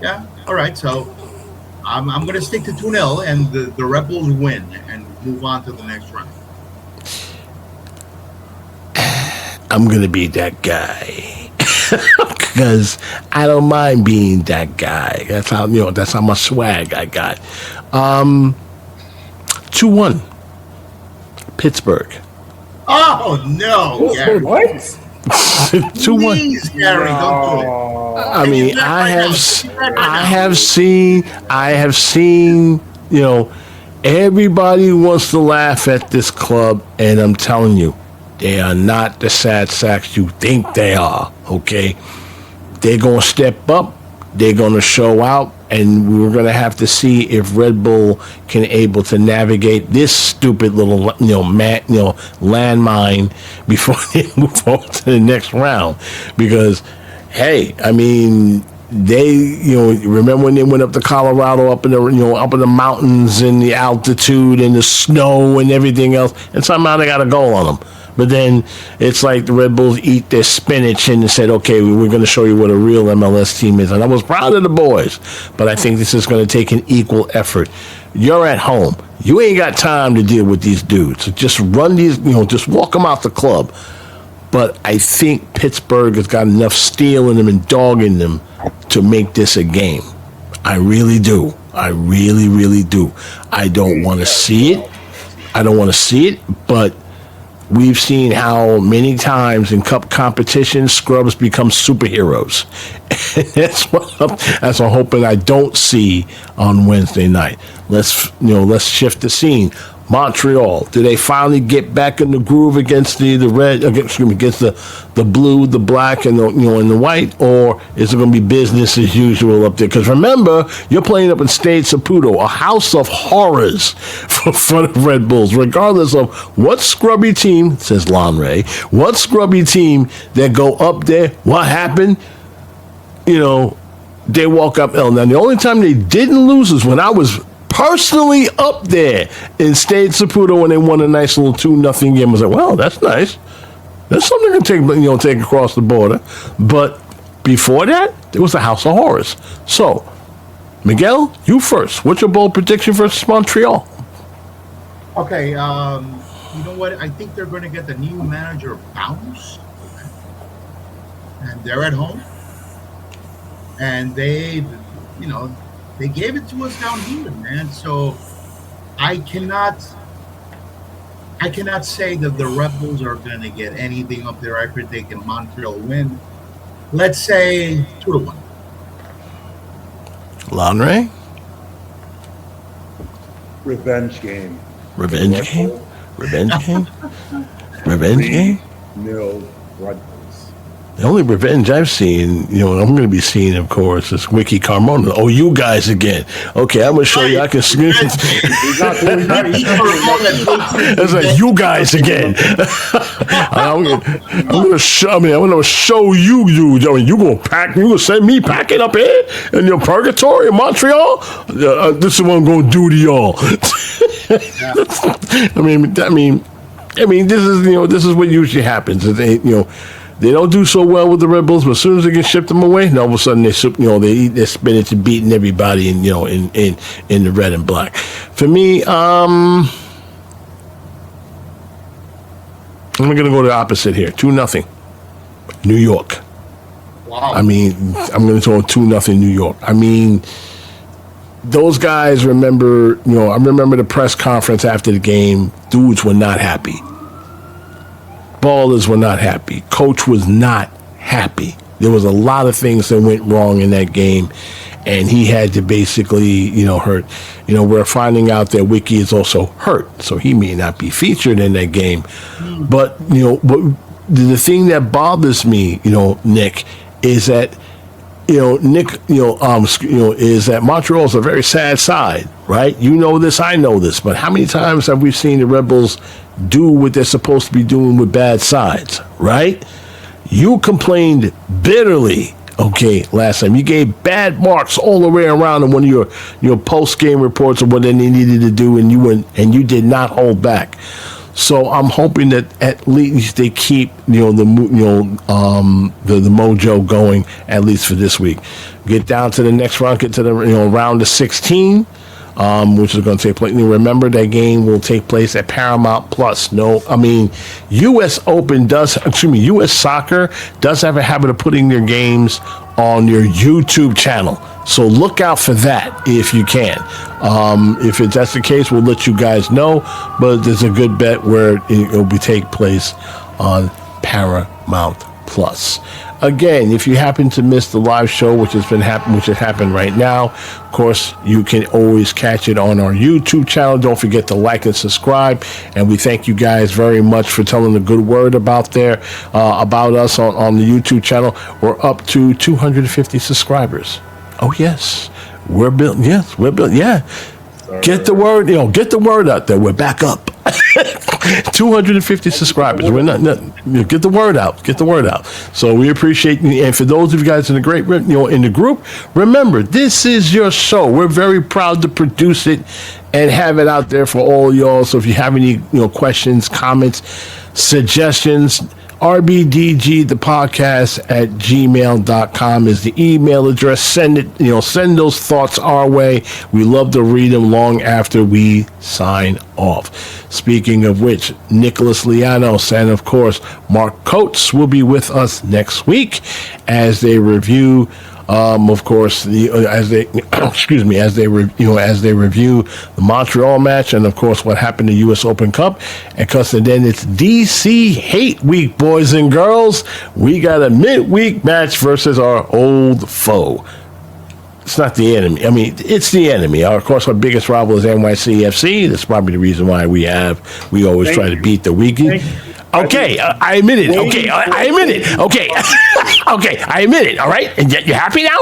yeah, all right, so I'm going to stick to 2-0, and the Red Bulls win and move on to the next round. I'm going to be that guy. Because I don't mind being that guy. That's how much swag I got. 2-1. Pittsburgh. Oh, no, Garry. What? 2-1. Please, Garry, don't do it. I mean, I have seen, everybody wants to laugh at this club, and I'm telling you, they are not the sad sacks you think they are, okay? They're going to step up, they're going to show out, and we're going to have to see if Red Bull can able to navigate this stupid little, landmine before they move on to the next round. Because, hey, I mean, they, remember when they went up to Colorado, up in the mountains and the altitude and the snow and everything else, and somehow they got a goal on them. But then it's like the Red Bulls eat their spinach and said, okay, we're going to show you what a real MLS team is. And I was proud of the boys, but I think this is going to take an equal effort. You're at home. You ain't got time to deal with these dudes. So just run these, just walk them out the club. But I think Pittsburgh has got enough steel in them and dog in them to make this a game. I really do. I really, really do. I don't want to see it. But we've seen how many times in cup competitions scrubs become superheroes. And that's what I'm hoping I don't see on Wednesday night. Let's shift the scene. Montreal, do they finally get back in the groove against the red? Against the blue, the black, and the white, or is it going to be business as usual up there? Because remember, you're playing up in Stade Saputo, a house of horrors for the Red Bulls. Regardless of what scrubby team, says Lanre, what scrubby team that go up there, what happened? They walk up L. Now, the only time they didn't lose is when I was personally up there in Stade Saputo when they won a nice little 2-0 game. I was like, well, that's nice. That's something to take across the border. But before that, it was a house of horrors. So, Miguel, you first. What's your bold prediction versus Montreal? Okay, you know what? I think they're going to get the new manager bounce. And they're at home. And they gave it to us down here, man. So I cannot say that the Red Bulls are going to get anything up there. I predict a Montreal win. Let's say 2-1. Lanre? Revenge game. Revenge game? Revenge game? Revenge game? Nil Red Bulls. The only revenge I've seen, I'm going to be seeing, of course, is Wiki Carmona. Oh, you guys again. Okay, I'm going to show you. I can scream. It's like, you guys again. I'm going to show you. You're going to send me packing up here in your purgatory in Montreal? This is what I'm going to do to y'all. This is what usually happens. They don't do so well with the Red Bulls, but as soon as they can ship them away, all of a sudden they eat their spinach and beating everybody in the red and black. For me, I'm going to go the opposite here. 2-0, New York. Wow. I'm going to go 2-0 New York. Those guys remember. I remember the press conference after the game. Dudes were not happy. Ballers were not happy. Coach was not happy. There was a lot of things that went wrong in that game, and he had to basically, hurt. We're finding out that Wiki is also hurt, so he may not be featured in that game. But the thing that bothers me, Nick, is that is that Montreal is a very sad side, right? You know this, I know this, but how many times have we seen the Red Bulls do what they're supposed to be doing with bad sides, right? You complained bitterly, last time. You gave bad marks all the way around in one of your post-game reports of what they needed to do, and you did not hold back. So I'm hoping that at least they keep the mojo going, at least for this week. Get down to the next round, get to the round of 16, which is going to take place. Remember, that game will take place at Paramount Plus. U.S. Soccer does have a habit of putting their games on your YouTube channel. So look out for that if you can. If that's the case, we'll let you guys know. But there's a good bet where it will take place on Paramount Plus. Again, if you happen to miss the live show, which has happened right now, of course, you can always catch it on our YouTube channel. Don't forget to like and subscribe. And we thank you guys very much for telling the good word about us on the YouTube channel. We're up to 250 subscribers. Oh yes, we're built. Yes, we're built. Yeah, get the word. Get the word out there. We're back up. 250 subscribers. We're not. Get the word out. Get the word out. So we appreciate you. And for those of you guys in the in the group, remember, this is your show. We're very proud to produce it and have it out there for all y'all. So if you have any questions, comments, suggestions, NYRBDG, the podcast at gmail.com is the email address. Send it, send those thoughts our way. We love to read them long after we sign off. Speaking of which, Nicholas Lianos and, of course, Mark Coates will be with us next week as they review Of course, as they as they review the Montreal match, and of course what happened to U.S. Open Cup, and then it's DC Hate Week, boys and girls. We got a midweek match versus our old foe. It's not the enemy. I mean, it's the enemy. Of course, our biggest rival is NYCFC. That's probably the reason why we always try to beat the weakie. Okay, I admit it. Okay, I admit it. Okay, okay, I admit it. All right, and you happy now?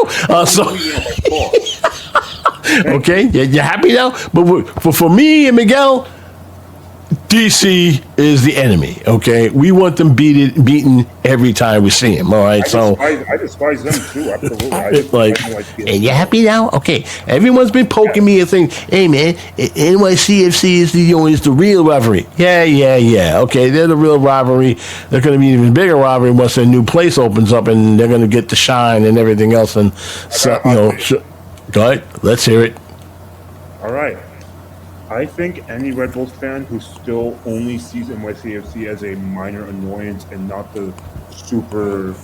Okay, you happy now? But for me and Miguel, DC is the enemy. Okay, we want them beaten every time we see him. All right, I despise them too. Absolutely. And you happy now? Okay, everyone's been poking me and saying, "Hey man, NYCFC is the real rivalry." Yeah. Okay, they're the real rivalry. They're going to be an even bigger rivalry once their new place opens up, and they're going to get to shine and everything else. And so, go ahead, let's hear it. All right. I think any Red Bulls fan who still only sees NYCFC as a minor annoyance and not the super,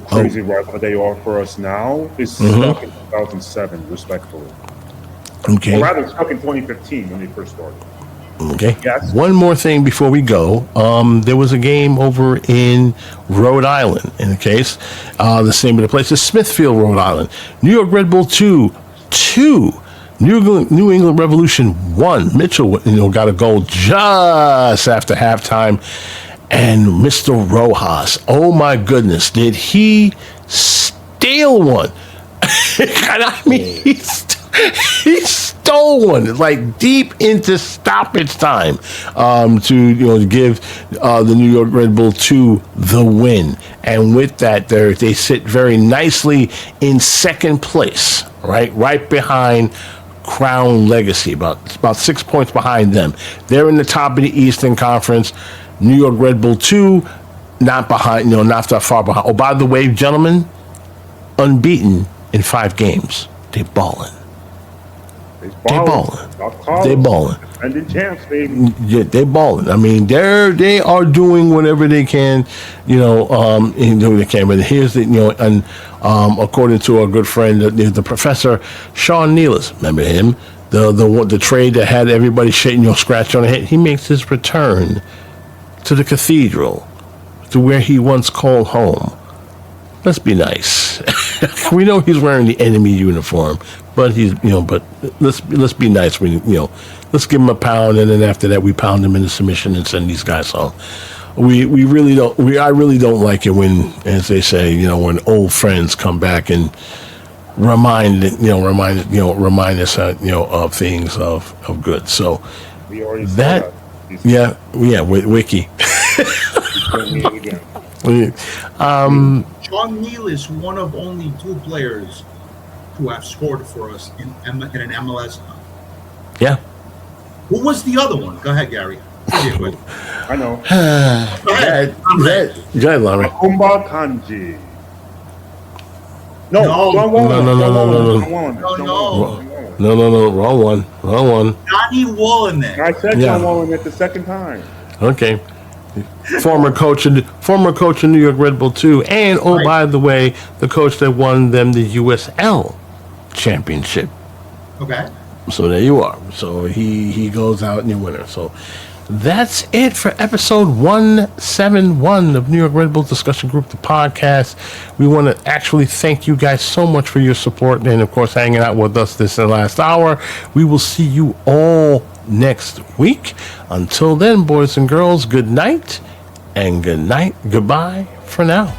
crazy rival they are for us now is stuck in 2007, respectfully. Okay. Or rather, stuck in 2015 when they first started. Okay. Yes. One more thing before we go. There was a game over in Rhode Island. In the case, the name of the place is Smithfield, Rhode Island. New York Red Bull 2. New England Revolution 1. Mitchell, got a goal just after halftime. And Mr. Rojas, oh my goodness, did he steal one? And I mean, he stole one, like deep into stoppage time, to give the New York Red Bull 2 the win. And with that, they sit very nicely in second place, right behind Crown Legacy, about 6 points behind them. They're in the top of the Eastern Conference. New York Red Bull 2, not behind, not that far behind. Oh, by the way, gentlemen, unbeaten in 5 games. They balling. They balling. And champs, baby. Yeah, they balling. I mean, they are doing whatever they can, and doing they can. But here's the, and according to our good friend, the professor Sean Nealis, remember him, the trade that had everybody scratch on the head. He makes his return to the cathedral, to where he once called home. Let's be nice. We know he's wearing the enemy uniform, but but let's be nice. Let's give him a pound, and then after that, we pound him into submission and send these guys home. I really don't like it when, as they say, when old friends come back and remind us, of things of good. So we that, with Wiki. Sean Neal is one of only 2 players who have scored for us in an MLS. Yeah. Who was the other one? Go ahead, Gary. I know. Go ahead. Go ahead, Lanre. Kumba Kanji. No, wrong one. Johnny Wallen. I said John Wallen the second time. Okay. Former coach of New York Red Bull 2, and by the way, the coach that won them the USL championship. Okay. So there you are. So he goes out and you winner. So that's it for episode 171 of New York Red Bull Discussion Group, the podcast. We want to actually thank you guys so much for your support and, of course, hanging out with us this last hour. We will see you all next week. Until then, boys and girls, good night and goodbye for now.